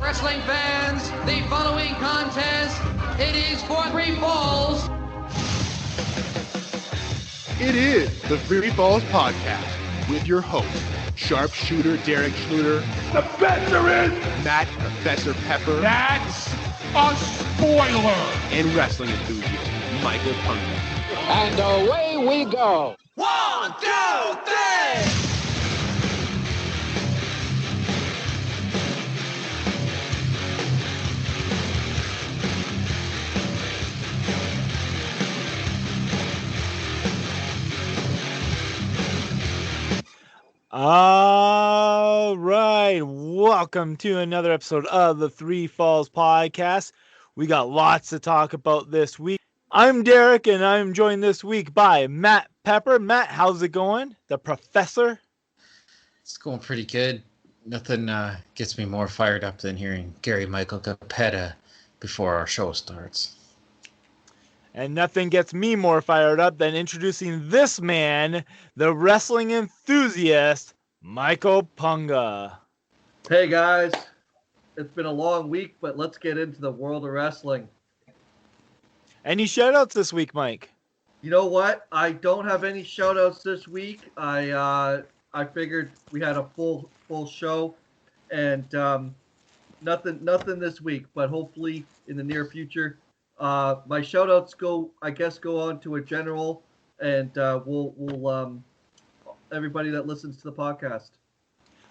Wrestling fans, the following contest, it is for 3 falls. It is the Three Falls Podcast with your host, Sharpshooter Derek Schluter. The bets are in! Matt Professor Pepper. That's a spoiler! And wrestling enthusiast, Michael Punga. And away we go. 1, 2, 3! All right, welcome to another episode of the Three Falls Podcast. We got lots to talk about this week. I'm Derek, and I'm joined this week by Matt Pepper. Matt, how's it going? The Professor? It's going pretty good. Nothing gets me more fired up than hearing Gary Michael Capetta before our show starts. And nothing gets me more fired up than introducing this man, the wrestling enthusiast, Michael Punga. Hey guys, it's been a long week, but let's get into the world of wrestling. Any shout-outs this week, Mike? You know what? I don't have any shout-outs this week. I figured we had a full show, and nothing this week. But hopefully in the near future. My shout-outs go on to a general, and we'll everybody that listens to the podcast.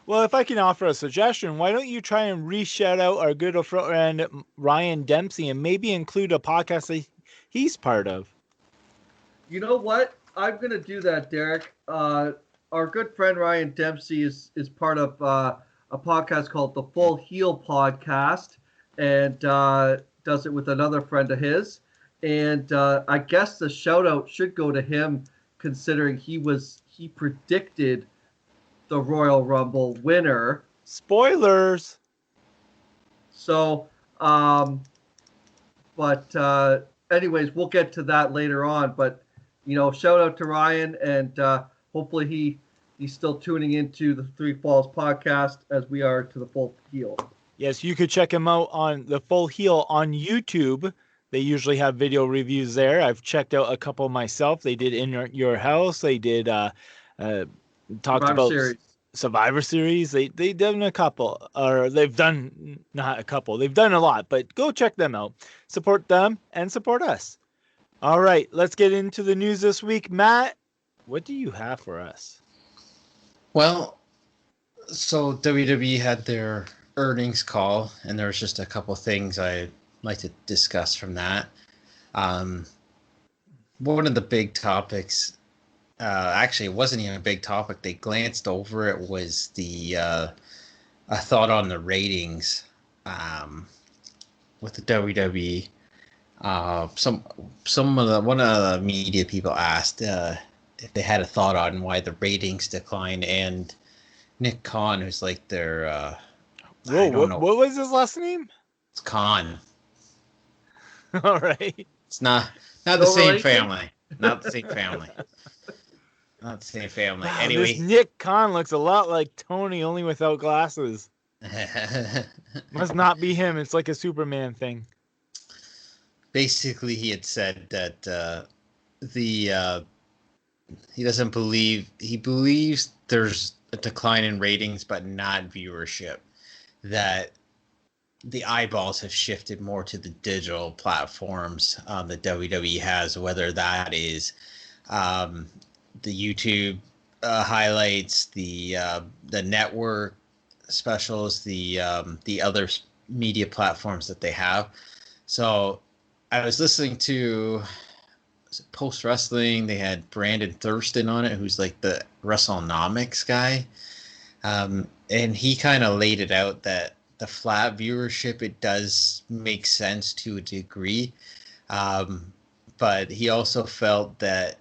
Well, if I can offer a suggestion, why don't you try and re-shout out our good friend Ryan Dempsey and maybe include a podcast that he's part of? You know what? I'm going to do that, Derek. Our good friend Ryan Dempsey is part of a podcast called the Full Heel Podcast, and does it with another friend of his. And I guess the shout-out should go to him, considering he predicted the Royal Rumble winner. Spoilers. So, anyways, we'll get to that later on. But, shout out to Ryan, and hopefully he's still tuning into the Three Falls Podcast as we are to the Full Heel. Yes, you could check him out on the Full Heel on YouTube. They usually have video reviews there. I've checked out a couple myself. They did In Your House. They did talked about Survivor Series. They've done a couple, or they've done not a couple. They've done a lot, but go check them out. Support them and support us. All right, let's get into the news this week. Matt, what do you have for us? Well, so WWE had their earnings call, and there was just a couple things I'd like to discuss from that. One of the big topics, actually it wasn't even a big topic, they glanced over it, was the a thought on the ratings with the WWE. One of the media people asked if they had a thought on why the ratings declined, and Nick Khan, who's like their what was his last name? It's Khan. All right. It's not the same family. Not the same family. Not the same family. Wow, anyway, this Nick Khan looks a lot like Tony, only without glasses. Must not be him. It's like a Superman thing. Basically, he had said that he doesn't believe, he believes there's a decline in ratings, but not viewership. That the eyeballs have shifted more to the digital platforms that WWE has, whether that is the YouTube highlights, the network specials, the other media platforms that they have. So I was listening to Post Wrestling. They had Brandon Thurston on it, who's like the WrestleNomics guy. And he kind of laid it out that the flat viewership, it does make sense to a degree. But he also felt that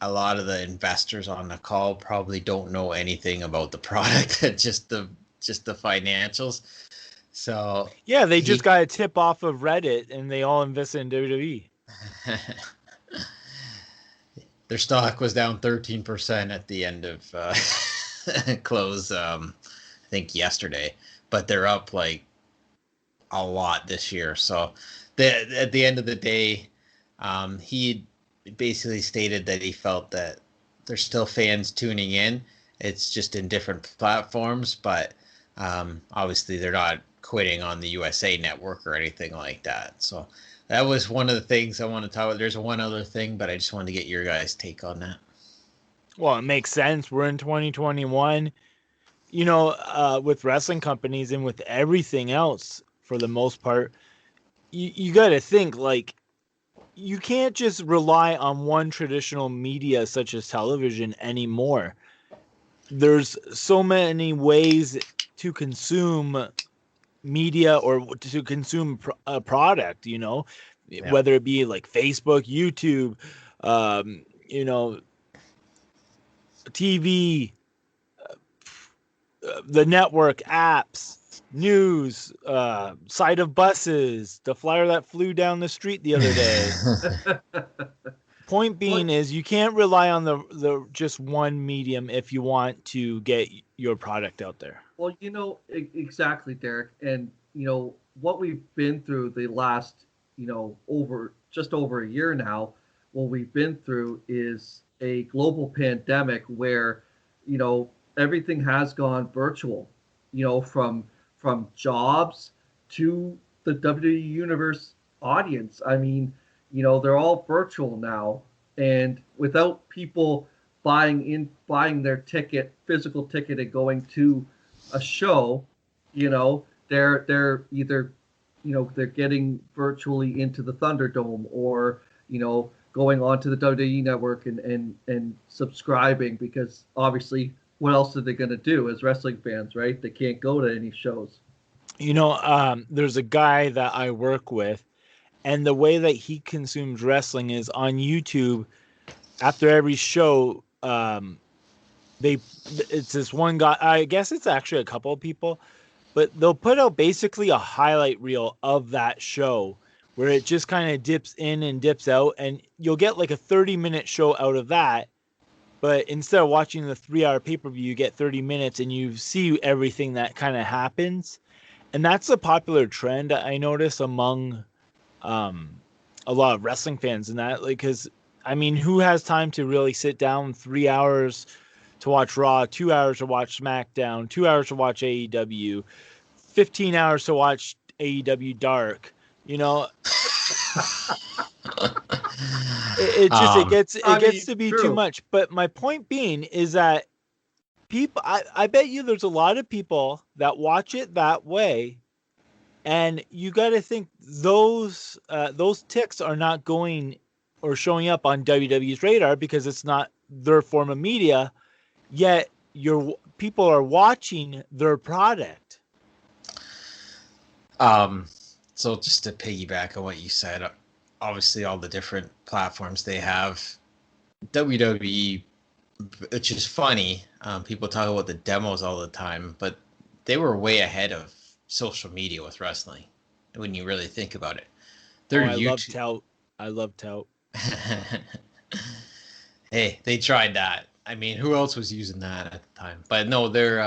a lot of the investors on the call probably don't know anything about the product, just the financials. So yeah, they just got a tip off of Reddit, and they all invested in WWE. Their stock was down 13% at the end of close, I think yesterday, but they're up like a lot this year. So at the end of the day, he basically stated that he felt that there's still fans tuning in. It's just in different platforms, but obviously they're not quitting on the USA Network or anything like that. So that was one of the things I want to talk about. There's one other thing, but I just wanted to get your guys' take on that. Well, it makes sense. We're in 2021. With wrestling companies and with everything else, for the most part, you got to think, like, you can't just rely on one traditional media such as television anymore. There's so many ways to consume media or to consume a product, whether it be like Facebook, YouTube, TV, the network, apps, news, side of buses, the flyer that flew down the street the other day. Point being is you can't rely on the just one medium if you want to get your product out there. Well, exactly, Derek. And, what we've been through the last, just over a year now, what we've been through is a global pandemic where, everything has gone virtual, from jobs to the WWE Universe audience. I mean, they're all virtual now, and without people buying their ticket, physical ticket, and going to a show, they're either, they're getting virtually into the Thunderdome or, going on to the WWE Network and subscribing, because obviously what else are they going to do as wrestling fans, right? They can't go to any shows. There's a guy that I work with, and the way that he consumes wrestling is on YouTube. After every show, it's this one guy. I guess it's actually a couple of people, but they'll put out basically a highlight reel of that show where it just kind of dips in and dips out, and you'll get like a 30-minute show out of that. But instead of watching the 3-hour pay-per-view, you get 30 minutes and you see everything that kind of happens. And that's a popular trend I notice among a lot of wrestling fans, and that, like, because I mean, who has time to really sit down 3 hours to watch Raw, 2 hours to watch SmackDown, 2 hours to watch AEW, 15 hours to watch AEW Dark? It gets to be too much. But my point being is that people, I bet you there's a lot of people that watch it that way, and you got to think those ticks are not going or showing up on WWE's radar because it's not their form of media. Yet people are watching their product. So just to piggyback on what you said, obviously all the different platforms they have, WWE, which is funny. People talk about the demos all the time, but they were way ahead of social media with wrestling when you really think about it. I love tout. Hey, they tried that. I mean, who else was using that at the time? But no, their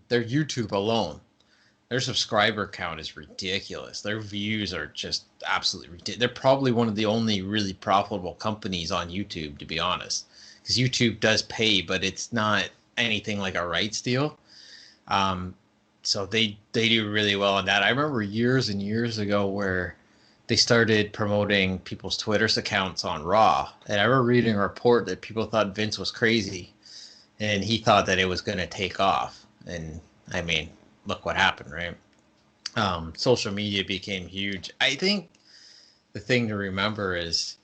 YouTube alone, their subscriber count is ridiculous. Their views are just absolutely ridiculous. They're probably one of the only really profitable companies on YouTube, to be honest, because YouTube does pay, but it's not anything like a rights deal. So they do really well on that. I remember years and years ago where they started promoting people's Twitter accounts on Raw. And I remember reading a report that people thought Vince was crazy and he thought that it was going to take off. And I mean, look what happened, right? Social media became huge. I think the thing to remember is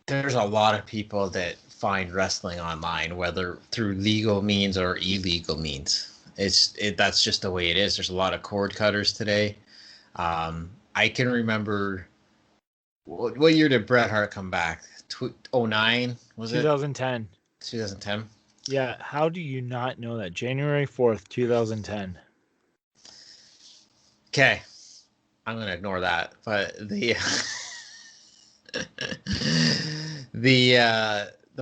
there's a lot of people that find wrestling online, whether through legal means or illegal means. That's just the way it is. There's a lot of cord cutters today. I can remember, what year did Bret Hart come back? 2009, was it? 2010. 2010? Yeah, how do you not know that? January 4th, 2010. Okay, I'm going to ignore that. But the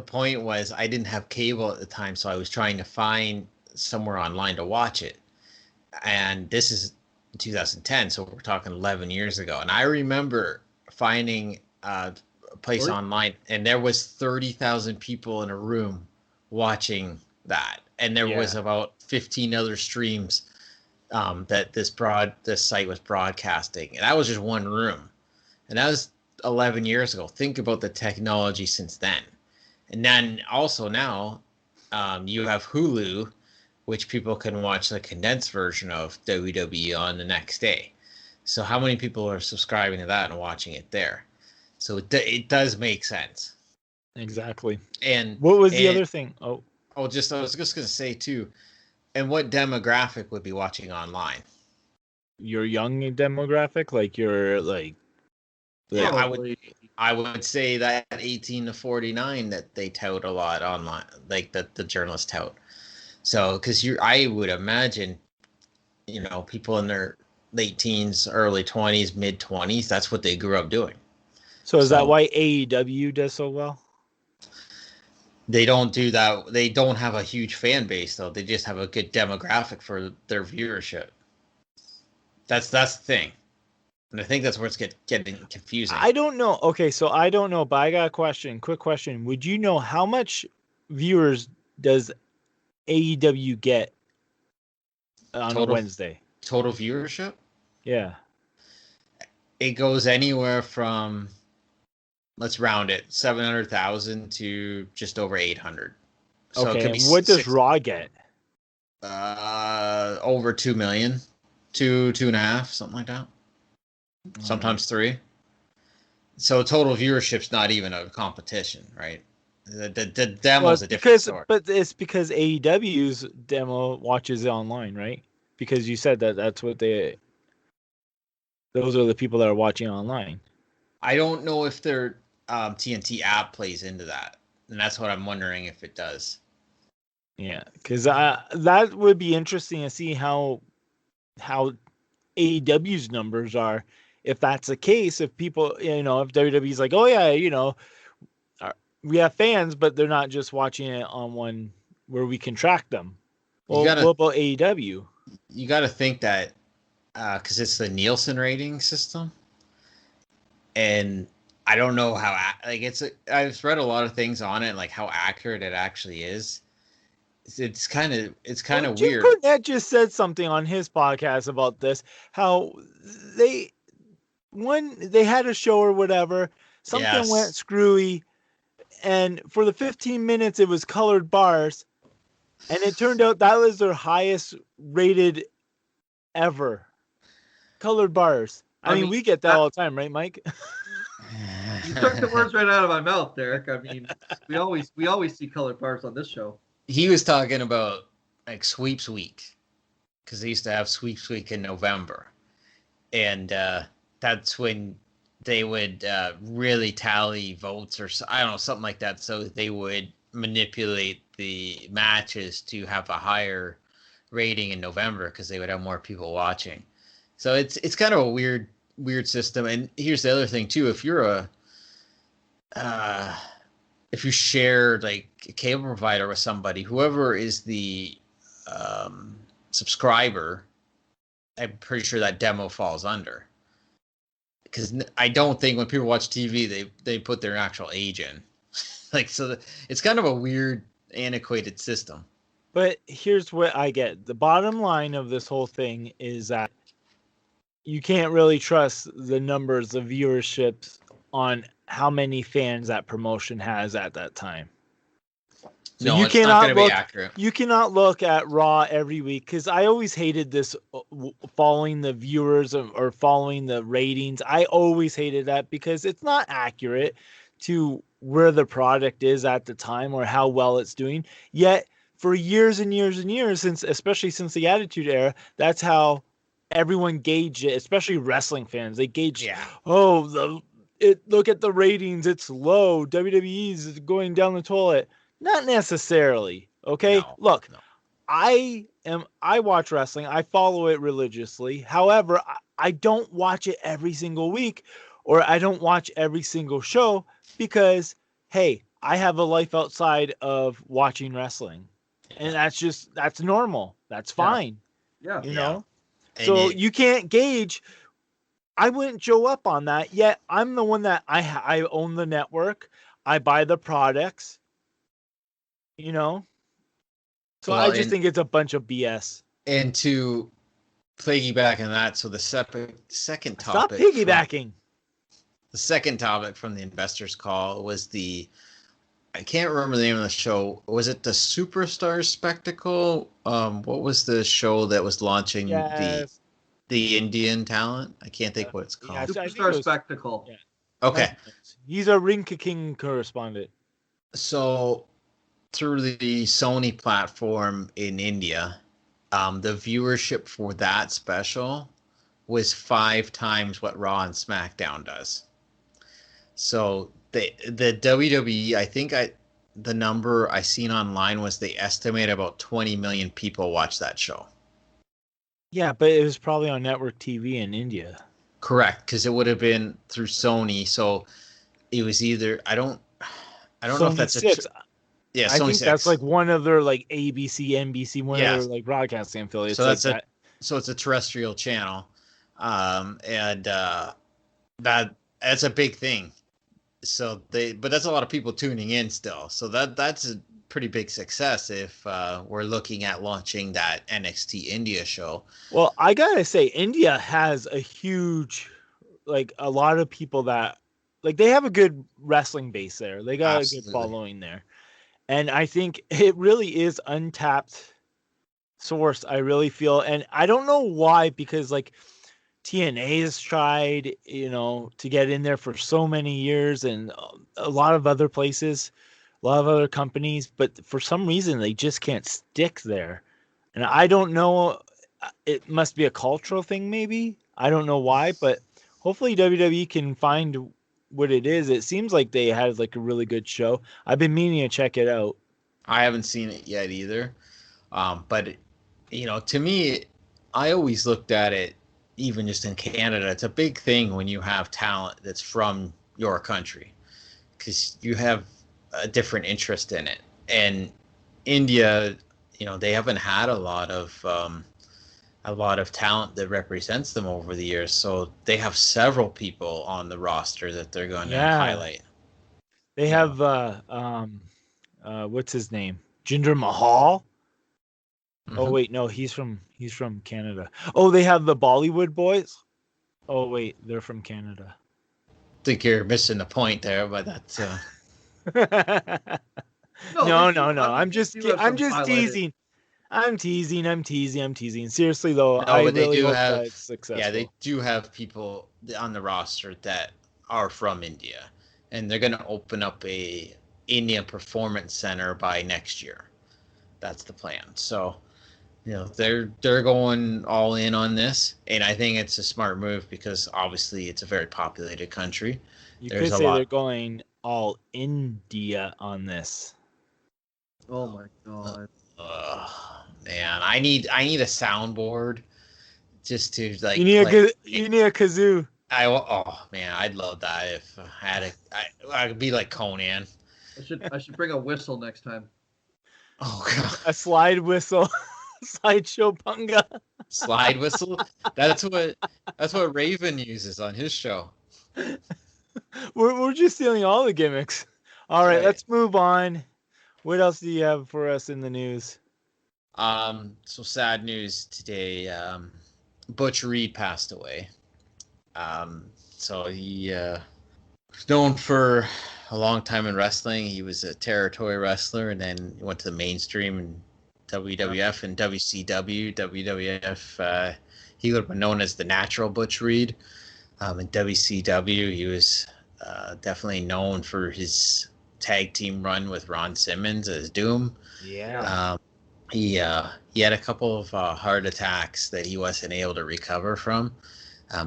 point was I didn't have cable at the time, so I was trying to find somewhere online to watch it. And this is in 2010. So we're talking 11 years ago. And I remember finding a place online, and there was 30,000 people in a room watching that. And there was about 15 other streams that this site was broadcasting. And that was just one room. And that was 11 years ago. Think about the technology since then. And then also now you have Hulu, which people can watch the condensed version of WWE on the next day. So how many people are subscribing to that and watching it there? So it does make sense. Exactly. And what was the other thing? I was just going to say too, and what demographic would be watching online? Your young demographic, like your Yeah, I would say that 18 to 49 that they tout a lot online, like that the journalists tout. So, because I would imagine, people in their late teens, early 20s, mid 20s, that's what they grew up doing. So is that why AEW does so well? They don't do that. They don't have a huge fan base, though. They just have a good demographic for their viewership. That's the thing. And I think that's where it's getting confusing. I don't know. Okay, so I don't know, but I got a question. Quick question. Would you know how much viewers does AEW get on a Wednesday? Total viewership? Yeah. It goes anywhere from, let's round it, 700,000 to just over 800. So okay, it could be what does Raw get? Over 2 million, 2.5, something like that. Sometimes 3. So total viewership's not even a competition, right? The demo's a different story. But it's because AEW's demo watches it online, right? Because you said that's what those are the people that are watching online. I don't know if their TNT app plays into that, and that's what I'm wondering if it does. Yeah, because that would be interesting to see how AEW's numbers are. If that's the case, if people, if WWE's like, oh yeah, we have fans, but they're not just watching it on one where we can track them. Well, what about AEW? You got to think that because it's the Nielsen rating system, and I don't know how I've read a lot of things on it, like how accurate it actually is. It's kind of weird. Jim Cornette just said something on his podcast about this. How they had a show or whatever, something went screwy, and for the 15 minutes it was colored bars, and it turned out that was their highest rated ever. Colored bars. I mean, we get that all the time, right, Mike? You took the words right out of my mouth, Derek. I mean, we always see colored bars on this show. He was talking about like sweeps week, because they used to have sweeps week in November, and that's when they would really tally votes, or I don't know, something like that. So they would manipulate the matches to have a higher rating in November because they would have more people watching. So it's kind of a weird system. And here's the other thing too: if you're if you share like a cable provider with somebody, whoever is the subscriber, I'm pretty sure that demo falls under. Because I don't think when people watch TV, they put their actual age in. It's kind of a weird, antiquated system. But here's what I get. The bottom line of this whole thing is that you can't really trust the numbers of viewerships on how many fans that promotion has at that time. So no, it's not going to be accurate. You cannot look at Raw every week, because I always hated this following the viewers or following the ratings. I always hated that because it's not accurate to where the product is at the time or how well it's doing. Yet for years and years and years, especially since the Attitude Era, that's how everyone gauged it, especially wrestling fans. They gauge, look at the ratings, it's low. WWE's going down the toilet. Not necessarily. Okay. No, Look, no. I watch wrestling. I follow it religiously. However, I don't watch it every single week, or I don't watch every single show because, hey, I have a life outside of watching wrestling, and that's normal. That's fine. Yeah. You know. So you can't gauge. I wouldn't show up on that, yet I'm the one that I own the network. I buy the products, you know. So I just think it's a bunch of BS. And to piggyback on that, so the second topic. Stop piggybacking. The second topic from the investors call was I can't remember the name of the show. Was it the Superstar Spectacle? What was the show that was launching the Indian talent? I can't think what it's called. Yeah, Superstar Spectacle. Yeah. Okay. He's a Ring King correspondent. So through the Sony platform in India, the viewership for that special was 5 times what Raw and SmackDown does. So the WWE, I think the number I seen online was they estimate about 20 million people watch that show. Yeah, but it was probably on network TV in India. Correct, because it would have been through Sony. So it was either I don't know if that's Sony 6. Yeah, I Sony think 6. that's like one of their like ABC, NBC, one of their like broadcasting affiliates. So like that's so it's a terrestrial channel, and that's a big thing. So but that's a lot of people tuning in still. So that's a pretty big success if we're looking at launching that NXT India show. Well, I gotta say, India has a huge, like a lot of people that like they have a good wrestling base there. They got a good following there. And I think it really is untapped source, I really feel. And I don't know why, because like TNA has tried, to get in there for so many years, and a lot of other places, a lot of other companies, but for some reason they just can't stick there. And I don't know, it must be a cultural thing maybe. I don't know why, but hopefully WWE can find what it is. It seems like they had like a really good show. I've been meaning to check it out. I haven't seen it yet either. But to me, I always looked at it, even just in Canada, it's a big thing when you have talent that's from your country, because you have a different interest in it. And India, they haven't had a lot of talent that represents them over the years. So they have several people on the roster that they're going to highlight. They have what's his name? Jinder Mahal. Mm-hmm. Oh wait, no, he's from Canada. Oh, they have the Bollywood boys. Oh wait, they're from Canada. I think you're missing the point there, but that's No. I'm just teasing. I'm teasing. Seriously though, I really hope that it's successful. Yeah, they do have people on the roster that are from India, and they're going to open up a India Performance Center by next year. That's the plan. So, they're going all in on this, and I think it's a smart move because obviously it's a very populated country. Could say they're going all India on this. Oh my god. Man, I need a soundboard just to like. You need a kazoo. I'd love that if I had I could be like Conan. I should bring a whistle next time. Oh god, a slide whistle, sideshow punga. Slide whistle. That's what Raven uses on his show. We're just stealing all the gimmicks. All right, let's move on. What else do you have for us in the news? So sad news today. Butch Reed passed away. So he was known for a long time in wrestling. He was a territory wrestler, and then he went to the mainstream in WWF and WCW. WWF, he would have been known as the Natural Butch Reed. In WCW, he was definitely known for his tag team run with Ron Simmons as Doom. Yeah. He had a couple of heart attacks that he wasn't able to recover from.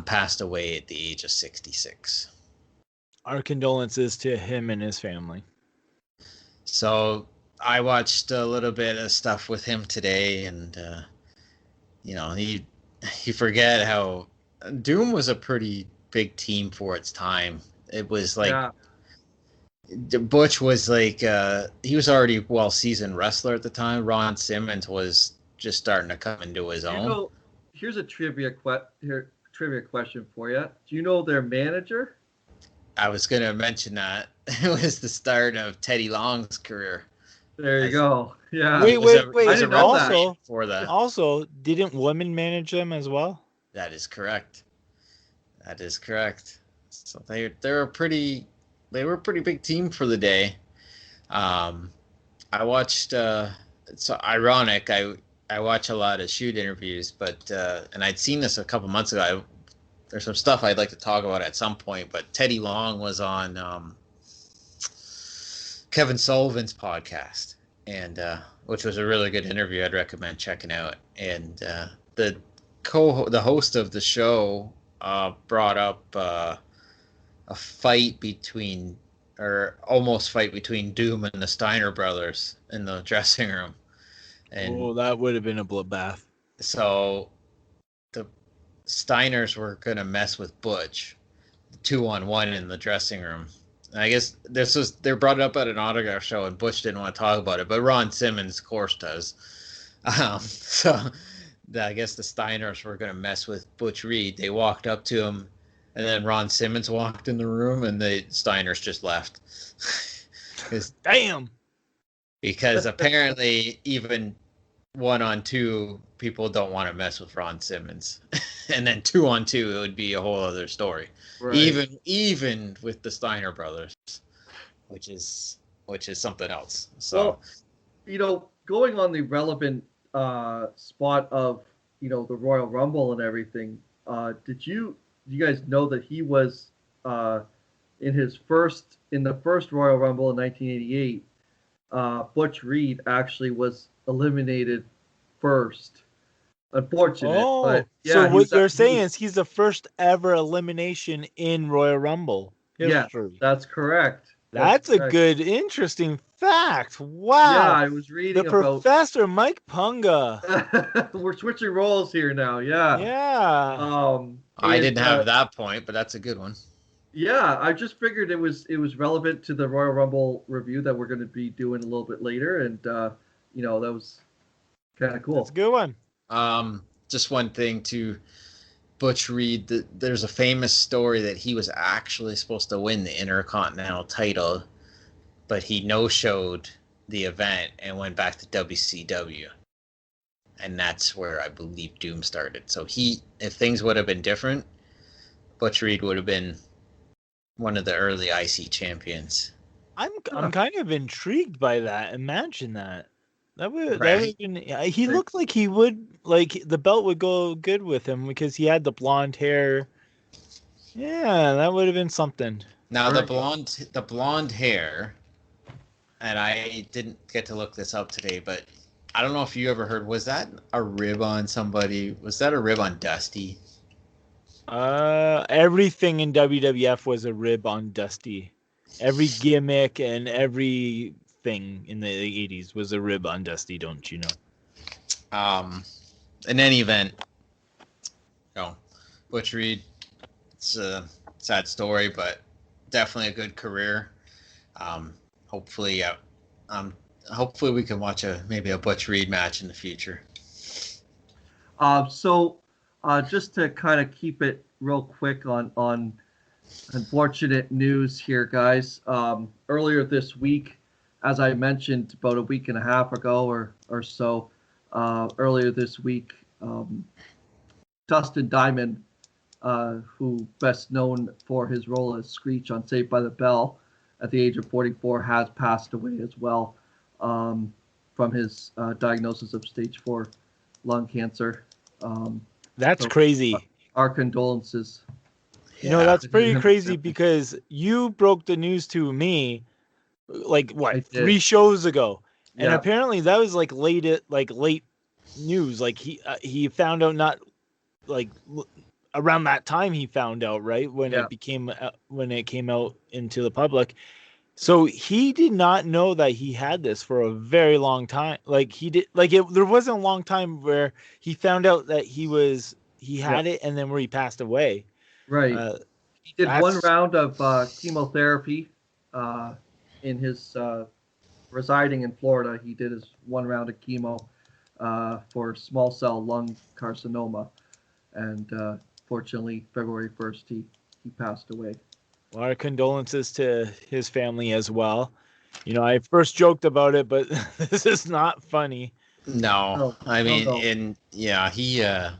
Passed away at the age of 66. Our condolences to him and his family. So I watched a little bit of stuff with him today, and you forget how Doom was a pretty big team for its time. It was like Butch was like he was already a well-seasoned wrestler at the time. Ron Simmons was just starting to come into his own. here's a trivia question for you. Do you know their manager? I was going to mention that. It was the start of Teddy Long's career. There you go. Yeah. Wait. I didn't know that. For that. Also, didn't women manage them as well? That is correct. So they were a pretty big team for the day. I watched. It's ironic. I watch a lot of shoot interviews, but and I'd seen this a couple months ago. There's some stuff I'd like to talk about at some point, but Teddy Long was on Kevin Sullivan's podcast, and which was a really good interview. I'd recommend checking out. And the host of the show brought up a fight between, or almost fight between Doom and the Steiner brothers in the dressing room. And that would have been a bloodbath. So the Steiners were going to mess with Butch, 2-on-1 in the dressing room. And I guess they brought it up at an autograph show, and Butch didn't want to talk about it, but Ron Simmons, of course, does. So I guess the Steiners were going to mess with Butch Reed. They walked up to him, and then Ron Simmons walked in the room, and the Steiners just left. Damn! Because apparently even 1-on-2, people don't want to mess with Ron Simmons. And then 2-on-2, it would be a whole other story. Right. Even with the Steiner brothers, which is something else. So, well, going on the relevant spot of, the Royal Rumble and everything, did you guys know that he was in the first Royal Rumble in 1988? Butch Reed actually was eliminated first. Unfortunate. Oh, but yeah, so what you're saying is he's the first ever elimination in Royal Rumble history. Yeah, that's correct. That's a good, interesting fact. Wow. Yeah, I was reading about Professor Mike Punga. We're switching roles here now. Yeah. Yeah. I didn't have that point, but that's a good one. Yeah, I just figured it was relevant to the Royal Rumble review that we're going to be doing a little bit later, and that was kind of cool. That's a good one. Just one thing to Butch Reed. There's a famous story that he was actually supposed to win the Intercontinental title, but he no-showed the event and went back to WCW, and that's where I believe Doom started. So if things would have been different, Butch Reed would have been one of the early IC champions. I'm kind of intrigued by that. Imagine that. That would have been. He looked like he would, like, the belt would go good with him because he had the blonde hair. Yeah, that would have been something. Now the blonde hair, and I didn't get to look this up today, but I don't know if you ever heard. Was that a rib on somebody? Was that a rib on Dusty? Everything in WWF was a rib on Dusty. Every gimmick and everything in the 80s was a rib on Dusty, don't you know? In any event, Butch Reed, it's a sad story, but definitely a good career. Hopefully we can watch maybe a Butch Reed match in the future. Just to kind of keep it real quick on unfortunate news here, guys. Earlier this week, as I mentioned about a week and a half ago or so, earlier this week, Dustin Diamond, who best known for his role as Screech on Saved by the Bell at the age of 44, has passed away as well from his diagnosis of stage 4 lung cancer. That's crazy. Our condolences. That's pretty crazy because you broke the news to me, like, what, 3 shows ago, and apparently that was like late news. Like he found out not like around that time he found out, right, when it came out into the public. So he did not know that he had this for a very long time. Like there wasn't a long time where he found out that he had it and then where he passed away. Right. He did one round of chemotherapy in his residing in Florida. He did his one round of chemo for small cell lung carcinoma. and fortunately, February 1st, he passed away. Well, our condolences to his family as well. You know, I first joked about it, but this is not funny. No, I mean, no. and yeah, he So-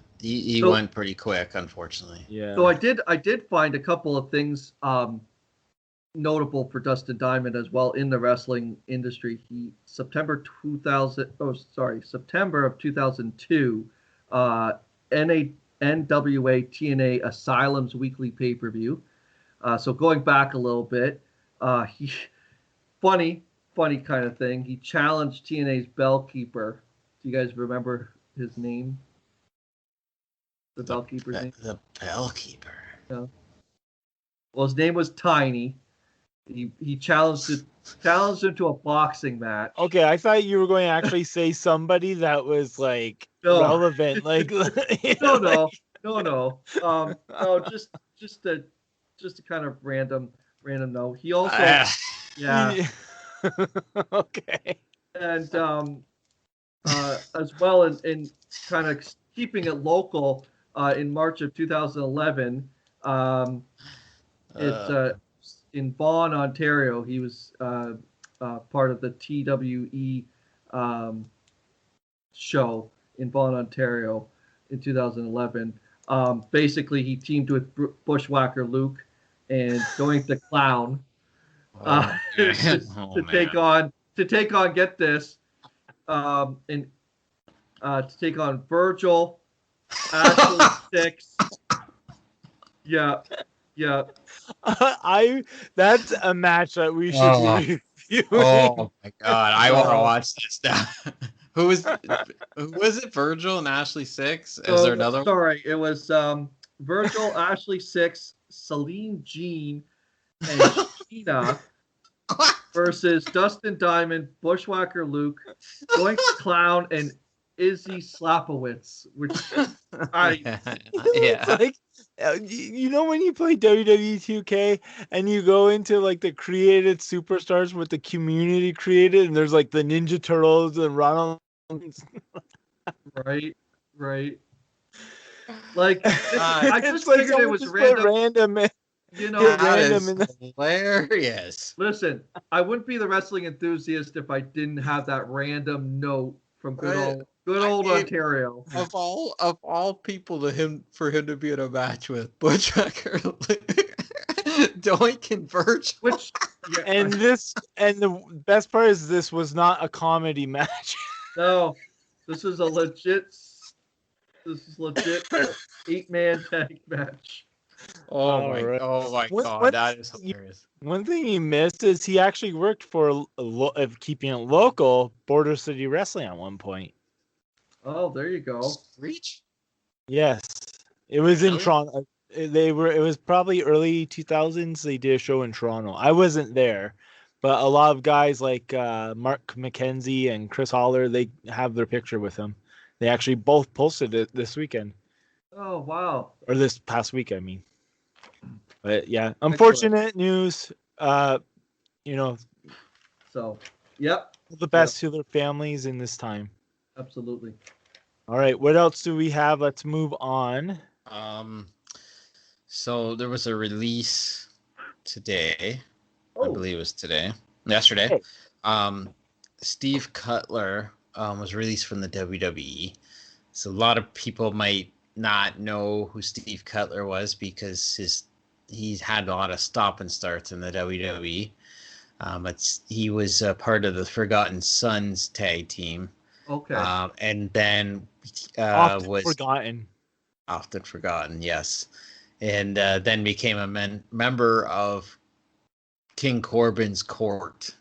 went pretty quick, unfortunately. Yeah. So I did find a couple of things notable for Dustin Diamond as well in the wrestling industry. September of 2002, NWA TNA Asylum's weekly pay-per-view. So going back a little bit, he funny kind of thing. He challenged TNA's Bellkeeper. Do you guys remember his name? The Bellkeeper's name? The Bellkeeper. No. Well, his name was Tiny. He challenged him to a boxing match. Okay, I thought you were going to actually say somebody that was like No. relevant, like No. No, just a kind of random note. He also yeah, Okay. and as well in kind of keeping it local. In March of 2011, it's in Vaughan, Ontario. He was part of the TWE show in Vaughan, Ontario in 2011. Basically, he teamed with Bushwhacker Luke and Doink the Clown to take on, get this, to take on Virgil, Ashley Six. Yeah. That's a match that we should review. Oh my god, I want to watch this now. Who was it? Virgil and Ashley Six? Is there another one? Sorry, it was Virgil, Ashley Six, Celine Jean, and Sheena versus Dustin Diamond, Bushwhacker Luke, Doink the Clown, and Izzy Slapowitz, which Yeah. It's like, you know when you play WWE 2K and you go into like the created superstars with the community created, and there's like the Ninja Turtles and Ronald. right. Like I just like figured it was random. You know, That random is hilarious. listen, I wouldn't be the wrestling enthusiast if I didn't have that random note from good old Ontario. Of all people for him to be in a match with Bushwhacker, Doink and Virgil. Which And the best part is this was not a comedy match. no, this is legit 8-man tag match. Oh my What- god, that is hilarious. One thing he missed is he actually worked for keeping it local, Border City Wrestling at one point. Oh, there you go. Reach? Yes, it was in Really? Toronto. It was probably early 2000s. They did a show in Toronto. I wasn't there, but a lot of guys like Mark McKenzie and Chris Holler, they have their picture with him. They actually both posted it this weekend, Oh, wow. or this past week, I mean. But yeah, unfortunate news. You know, So, yep, the best to their families in this time. absolutely. All right, what else do we have? Let's move on. So there was a release today. I Oh. believe it was yesterday. Hey. Steve Cutler was released from the WWE. So a lot of people might not know who Steve Cutler was because he's had a lot of stop and starts in the WWE. He was a part of the Forgotten Sons tag team. Okay. And then Often was forgotten. often forgotten, yes. And then became a member of King Corbin's court.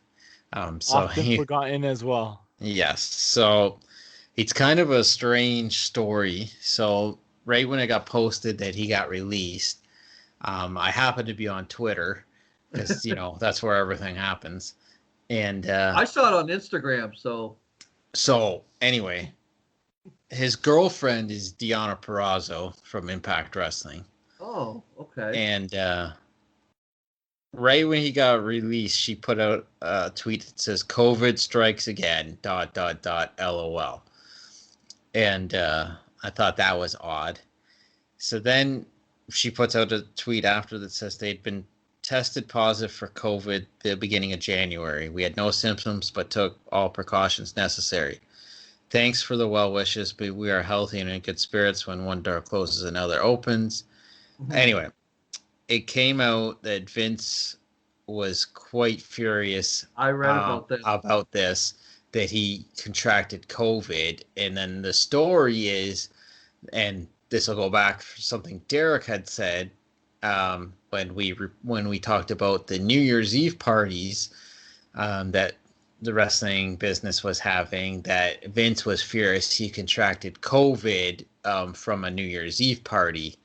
So Often forgotten as well. yes. So it's kind of a strange story. So right when it got posted that he got released, I happened to be on Twitter because that's where everything happens. And I saw it on Instagram, so anyway, his girlfriend is Deonna Purrazzo from Impact Wrestling. oh, okay. And right when he got released, she put out a tweet that says "COVID strikes again." ... LOL. And I thought that was odd. So then she puts out a tweet after that says they'd been tested positive for COVID the beginning of January. We had no symptoms, but took all precautions necessary. Thanks for the well wishes, but we are healthy and in good spirits. When one door closes, another opens. Mm-hmm. Anyway, it came out that Vince was quite furious. I read about this, that he contracted COVID. And then the story is, and this will go back to something Derek had said when we talked about the New Year's Eve parties that the wrestling business was having, that Vince was furious he contracted COVID from a New Year's Eve party.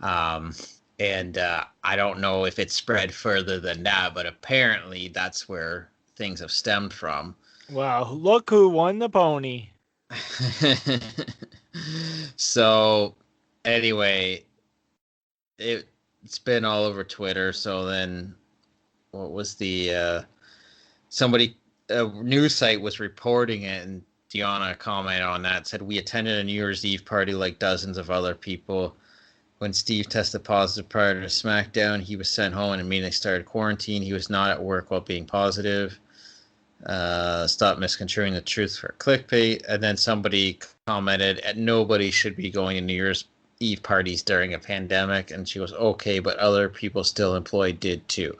And I don't know if it spread further than that, but apparently that's where things have stemmed from. Wow, look who won the pony. So anyway, it's been all over Twitter. So then what was the a news site was reporting it, and Deanna commented on that, said, we attended a New Year's Eve party like dozens of other people. When Steve tested positive prior to SmackDown, he was sent home and immediately started quarantine. He was not at work while being positive. Stop misconstruing the truth for clickbait. And then somebody commented, nobody should be going to New Year's Eve parties during a pandemic. And she was okay, but other people still employed did too.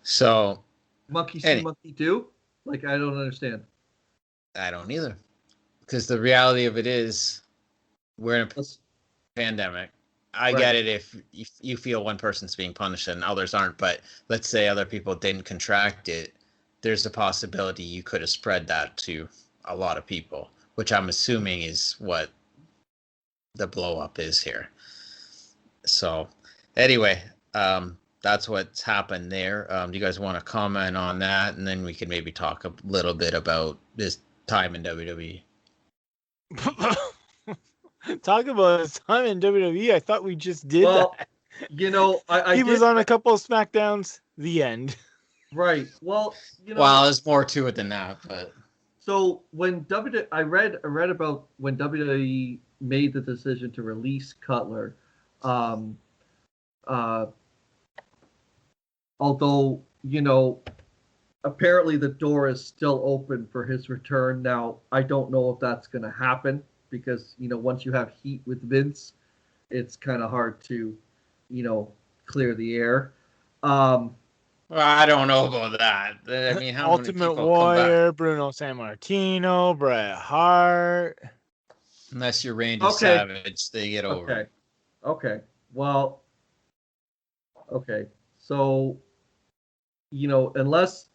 So monkey see, monkey do? Like, I don't understand. I don't either. Because the reality of it is, we're in a pandemic. I get it if you feel one person's being punished and others aren't, but let's say other people didn't contract it, there's a possibility you could have spread that to a lot of people, which I'm assuming is what the blow up is here. So anyway, that's what's happened there. Do you guys want to comment on that? And then we can maybe talk a little bit about this time in WWE. Talk about his time in WWE. I thought we just did that. You know, he was on a couple of SmackDowns. The end. Right. Well, you know. Well, there's more to it than that, but. So when I read about when WWE made the decision to release Cutler, although, you know, apparently the door is still open for his return. Now, I don't know if that's going to happen because, you know, once you have heat with Vince, it's kind of hard to, you know, clear the air. Well, I don't know about that. I mean, how Ultimate many people Warrior, Bruno Sammartino, Bret Hart. Unless you're Randy Savage, they get over. Okay. Well, okay. So, you know, unless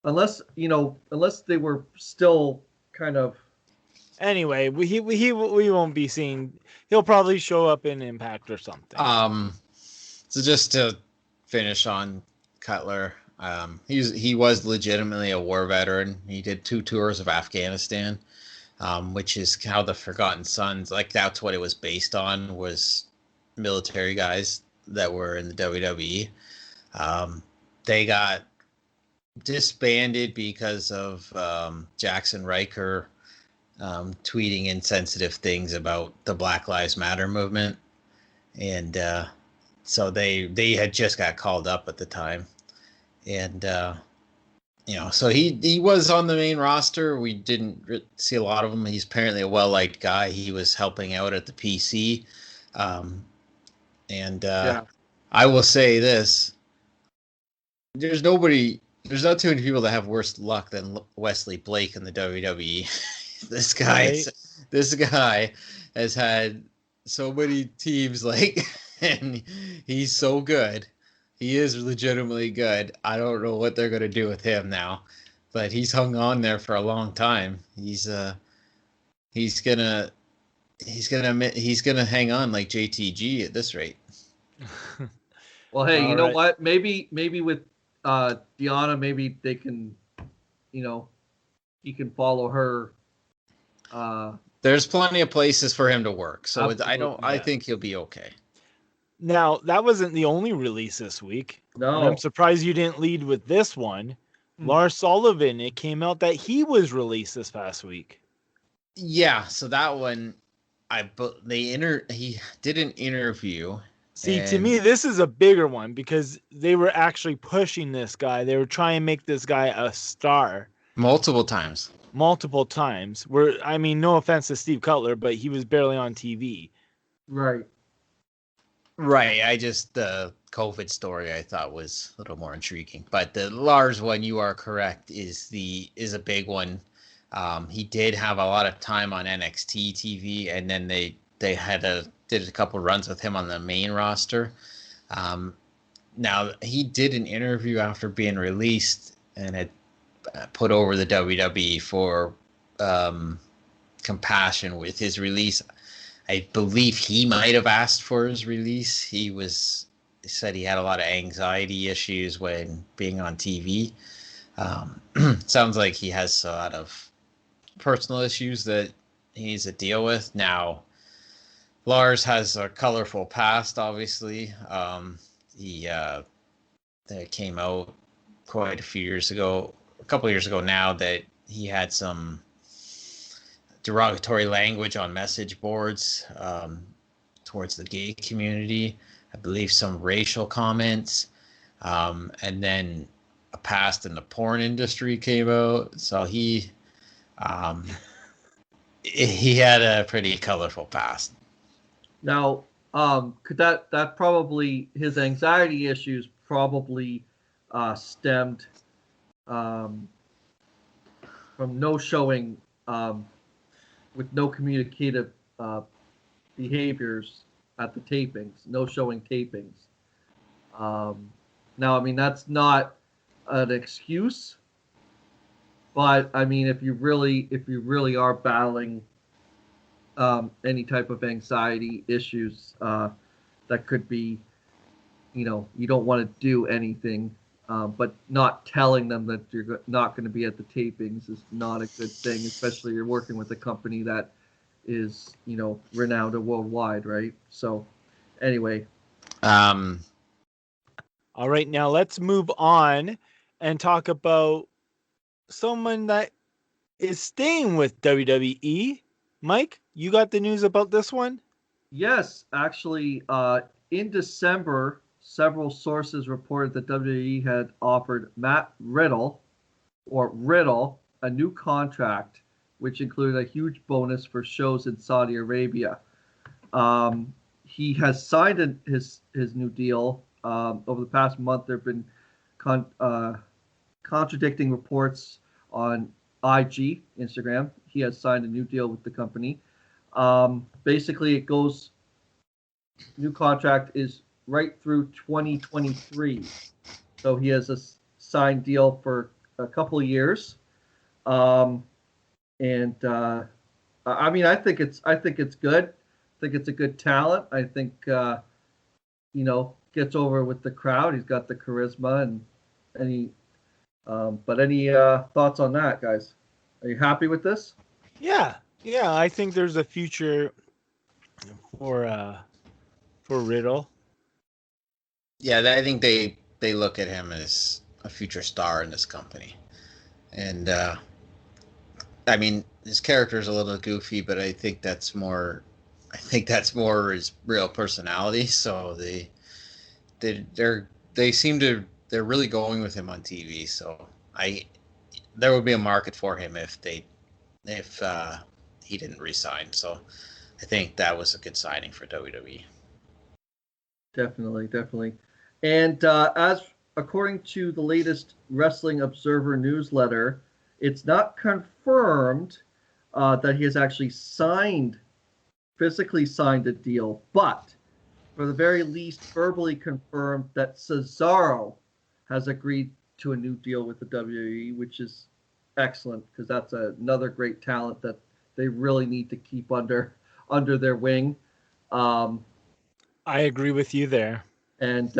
they were still kind of. Anyway, we won't be seeing. He'll probably show up in Impact or something. So just to finish on Cutler, he was legitimately a war veteran. He did 2 tours of Afghanistan, which is how the Forgotten Sons, like that's what it was based on, was military guys that were in the WWE. They got disbanded because of Jackson Riker tweeting insensitive things about the Black Lives Matter movement, and so they had just got called up at the time, and you know, so he was on the main roster. We didn't see a lot of him. He's apparently a well-liked guy. He was helping out at the PC, and I will say this: there's not too many people that have worse luck than Wesley Blake in the WWE. This guy has had so many teams, like, and he's so good. He is legitimately good. I don't know what they're going to do with him now, but he's hung on there for a long time. He's gonna hang on like JTG at this rate. Well, hey, you know what? Maybe with Deanna, maybe they can, you know, he can follow her. There's plenty of places for him to work, so I think he'll be okay. Now, that wasn't the only release this week. No. And I'm surprised you didn't lead with this one. Lars Sullivan, it came out that he was released this past week. Yeah, so that one, he did an interview. See, to me, this is a bigger one because they were actually pushing this guy. They were trying to make this guy a star. Multiple times. I mean, no offense to Steve Cutler, but he was barely on TV. Right. The COVID story I thought was a little more intriguing. But the Lars one, you are correct, is a big one. He did have a lot of time on NXT TV, and then they did a couple runs with him on the main roster. Now he did an interview after being released and had put over the WWE for compassion with his release. I believe he might have asked for his release. He said he had a lot of anxiety issues when being on TV. Sounds like he has a lot of personal issues that he needs to deal with. Now, Lars has a colorful past, obviously. That came out quite a couple years ago now, that he had some derogatory language on message boards towards the gay community. I believe some racial comments, and then a past in the porn industry came out. So he had a pretty colorful past. Now, could that probably, his anxiety issues probably stemmed from no showing, with no communicative behaviors at the tapings, no showing tapings. Now, I mean, that's not an excuse, but I mean, if you really are battling any type of anxiety issues, that could be, you don't want to do anything, but not telling them that you're not going to be at the tapings is not a good thing, especially you're working with a company that is, renowned worldwide, right? So anyway. All right, now let's move on and talk about someone that is staying with WWE. Mike, you got the news about this one? Yes, actually, in December, several sources reported that WWE had offered Matt Riddle, a new contract, which included a huge bonus for shows in Saudi Arabia. He has signed his new deal. Over the past month, there have been contradicting reports on IG, Instagram. He has signed a new deal with the company. Basically, it goes, new contract is right through 2023. So he has a signed deal for a couple of years. I mean, I think it's good. I think it's a good talent. I think, gets over with the crowd. He's got the charisma and any thoughts on that, guys? Are you happy with this? Yeah, I think there's a future for Riddle. Yeah, I think they look at him as a future star in this company, and I mean, his character is a little goofy, but I think that's more his real personality. So they're really going with him on TV. So there would be a market for him if he didn't resign. So I think that was a good signing for WWE. Definitely. And as according to the latest Wrestling Observer newsletter, it's not confirmed that he has actually physically signed a deal, but for the very least verbally confirmed that Cesaro has agreed to a new deal with the WWE, which is excellent because that's another great talent that they really need to keep under their wing. I agree with you there. And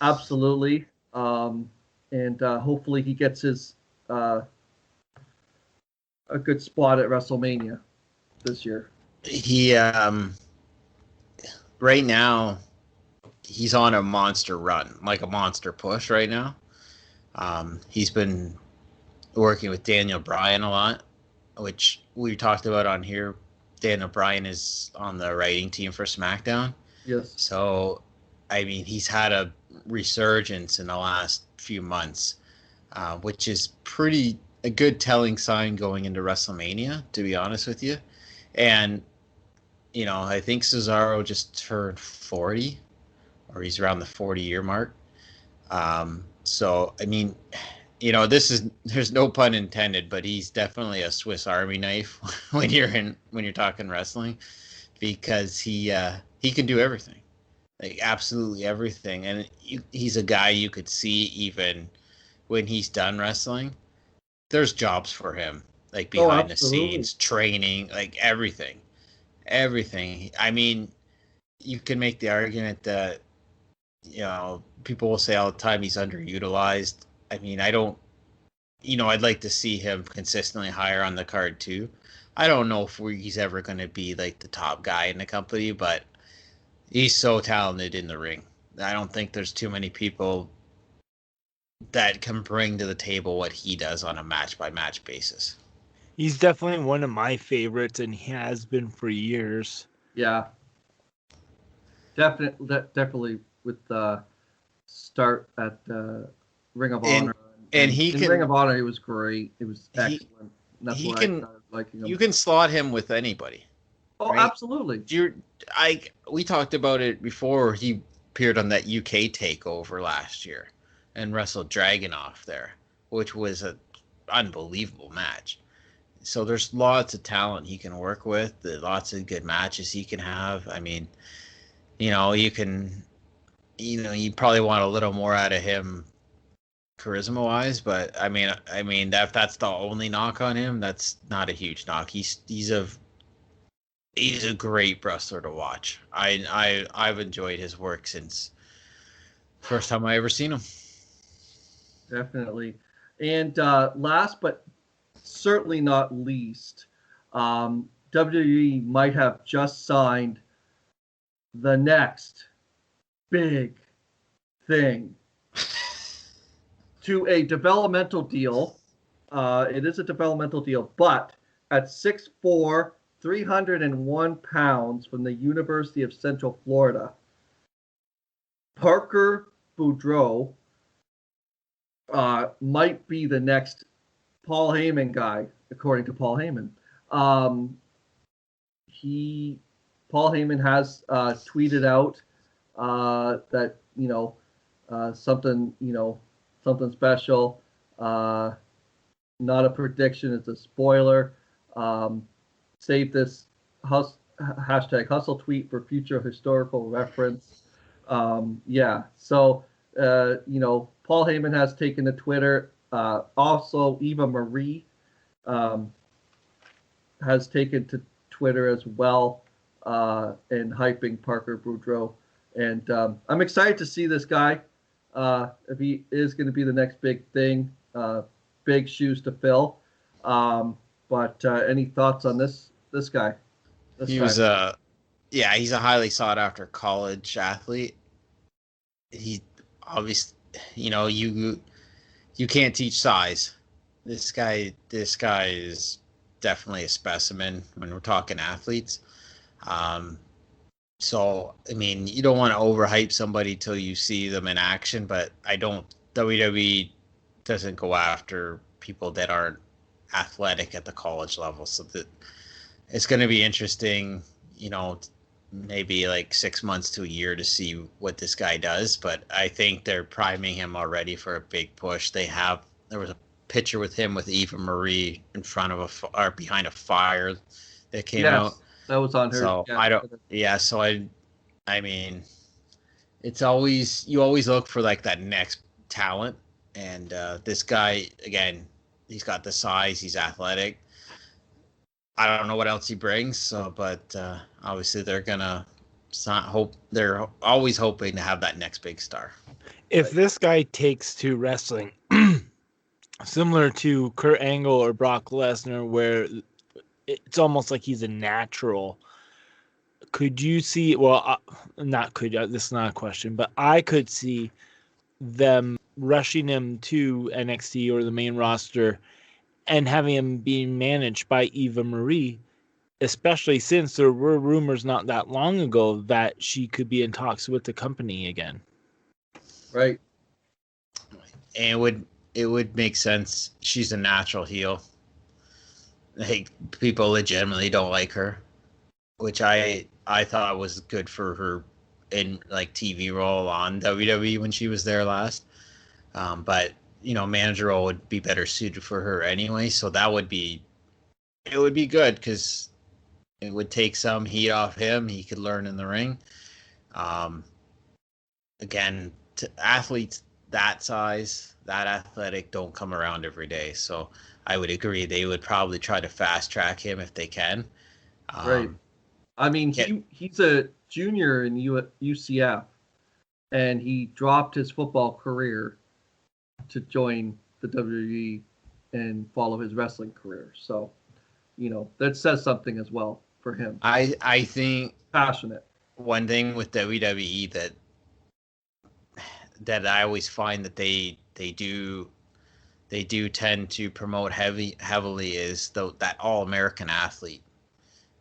absolutely. And hopefully he gets his a good spot at WrestleMania this year. He right now he's on a monster run, like a monster push right now. He's been working with Daniel Bryan a lot, which we talked about on here Dan O'Brien is on the writing team for SmackDown. Yes. So, I mean, he's had a resurgence in the last few months, which is a good telling sign going into WrestleMania, to be honest with you. And, you know, I think Cesaro just turned 40, or he's around the 40-year mark. So, I mean, you know, there's no pun intended, but he's definitely a Swiss Army knife when you're talking wrestling, because he can do everything, like absolutely everything. And he's a guy you could see even when he's done wrestling, there's jobs for him, like behind the scenes, training, like everything. I mean, you can make the argument that, you know, people will say all the time he's underutilized. I mean, I'd like to see him consistently higher on the card too. I don't know if he's ever going to be like the top guy in the company, but he's so talented in the ring. I don't think there's too many people that can bring to the table what he does on a match-by-match basis. He's definitely one of my favorites, and he has been for years. Yeah. Definitely with the start at Ring of Honor. And Ring of Honor, he was great. It was excellent. That's why I started liking him. You can slot him with anybody. Oh, right? Absolutely. We talked about it before. He appeared on that UK takeover last year and wrestled Dragunov there, which was an unbelievable match. So there's lots of talent he can work with, lots of good matches he can have. I mean, you probably want a little more out of him charisma wise, but I mean if that's the only knock on him, that's not a huge knock. He's a great wrestler to watch. I've enjoyed his work since first time I ever seen him. Definitely. And last but certainly not least, WWE might have just signed the next big thing to a developmental deal. It is a developmental deal, but at 6'4", 301 pounds from the University of Central Florida, Parker Boudreaux might be the next Paul Heyman guy, according to Paul Heyman. Paul Heyman has tweeted out that something special. Not a prediction; it's a spoiler. Save this hashtag hustle tweet for future historical reference. So Paul Heyman has taken to Twitter. Also, Eva Marie has taken to Twitter as well, and hyping Parker Boudreaux. And I'm excited to see this guy. If he is going to be the next big thing, big shoes to fill. But any thoughts on this guy? He's a highly sought after college athlete. He obviously, you can't teach size. This guy is definitely a specimen when we're talking athletes. So, I mean, you don't want to overhype somebody till you see them in action, but WWE doesn't go after people that aren't athletic at the college level. So that it's going to be interesting, maybe like 6 months to a year to see what this guy does. But I think they're priming him already for a big push. There was a picture with him with Eva Marie in front of behind a fire that came out. That was on her. So I mean, it's always, you always look for like that next talent. And this guy, again, he's got the size, he's athletic. I don't know what else he brings. But obviously they're always hoping to have that next big star. If this guy takes to wrestling, similar to Kurt Angle or Brock Lesnar, where it's almost like he's a natural. Could you see? Well, this is not a question, but I could see them rushing him to NXT or the main roster and having him being managed by Eva Marie especially since there were rumors not that long ago that she could be in talks with the company again. Right. And it would make sense. She's a natural heel. Like, people legitimately don't like her, which I thought was good for her in like TV role on WWE when she was there last. But manager role would be better suited for her anyway. So it would be good because it would take some heat off him. He could learn in the ring. Again, athletes that size, that athletic, don't come around every day. So I would agree they would probably try to fast track him if they can. Right. I mean, he's a junior in UCF, and he dropped his football career to join the WWE and follow his wrestling career. So, that says something as well for him. I think passionate. One thing with WWE that I always find that they do tend to promote heavily is that all-American athlete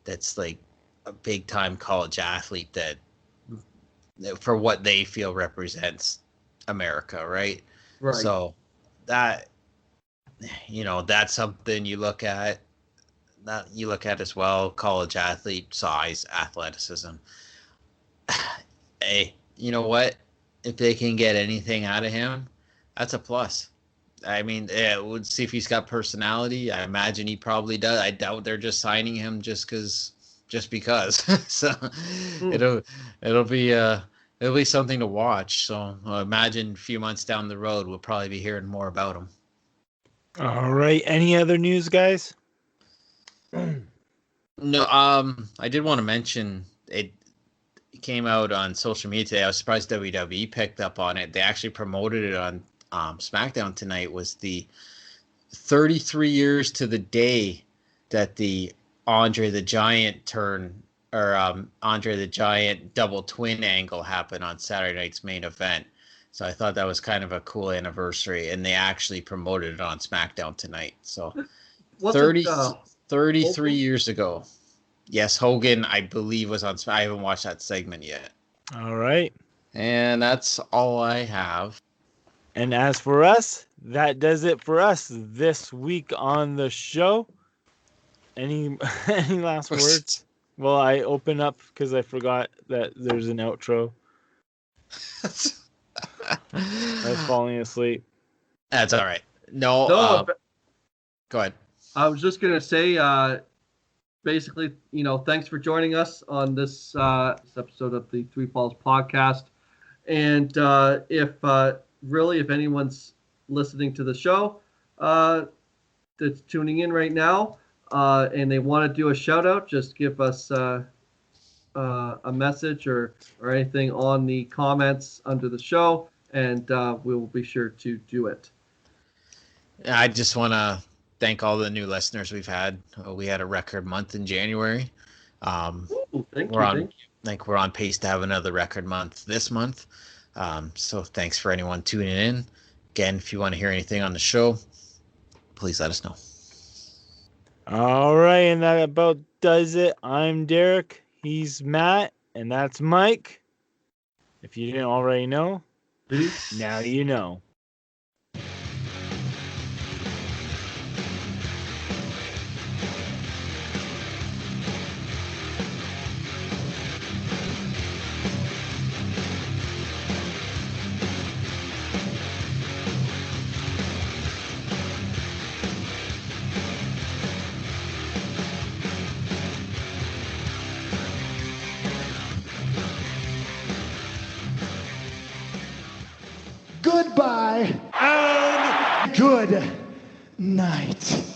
that's like a big-time college athlete that for what they feel represents America, right? Right. So that that's something you look at as well. College athlete, size, athleticism. Hey, you know what? If they can get anything out of him, that's a plus. I mean, we'll see if he's got personality. I imagine he probably does. I doubt they're just signing him just because. So it'll be something to watch. So imagine a few months down the road, we'll probably be hearing more about him. All right. Any other news, guys? No. I did want to mention it came out on social media today. I was surprised WWE picked up on it. They actually promoted it on SmackDown tonight. Was the 33 years to the day that the Andre the Giant Andre the Giant double twin angle happened on Saturday night's main event. So I thought that was kind of a cool anniversary, and they actually promoted it on SmackDown tonight. So 33 years ago. Yes, Hogan, I believe, was on. I haven't watched that segment yet. All right. And that's all I have. And as for us, that does it for us this week on the show. Any last words? Well, I open up because I forgot that there's an outro. I was falling asleep. That's all right. No, go ahead. I was just gonna say, basically, thanks for joining us on this episode of the Three Falls podcast. And if anyone's listening to the show that's tuning in right now and they want to do a shout out, just give us a message or anything on the comments under the show, and we will be sure to do it. I just want to thank all the new listeners we've had. We had a record month in January. We're on pace to have another record month this month. So thanks for anyone tuning in. Again, if you want to hear anything on the show, please let us know. All right, and that about does it. I'm Derek. He's Matt, and that's Mike. If you didn't already know, now you know. Goodbye and good night.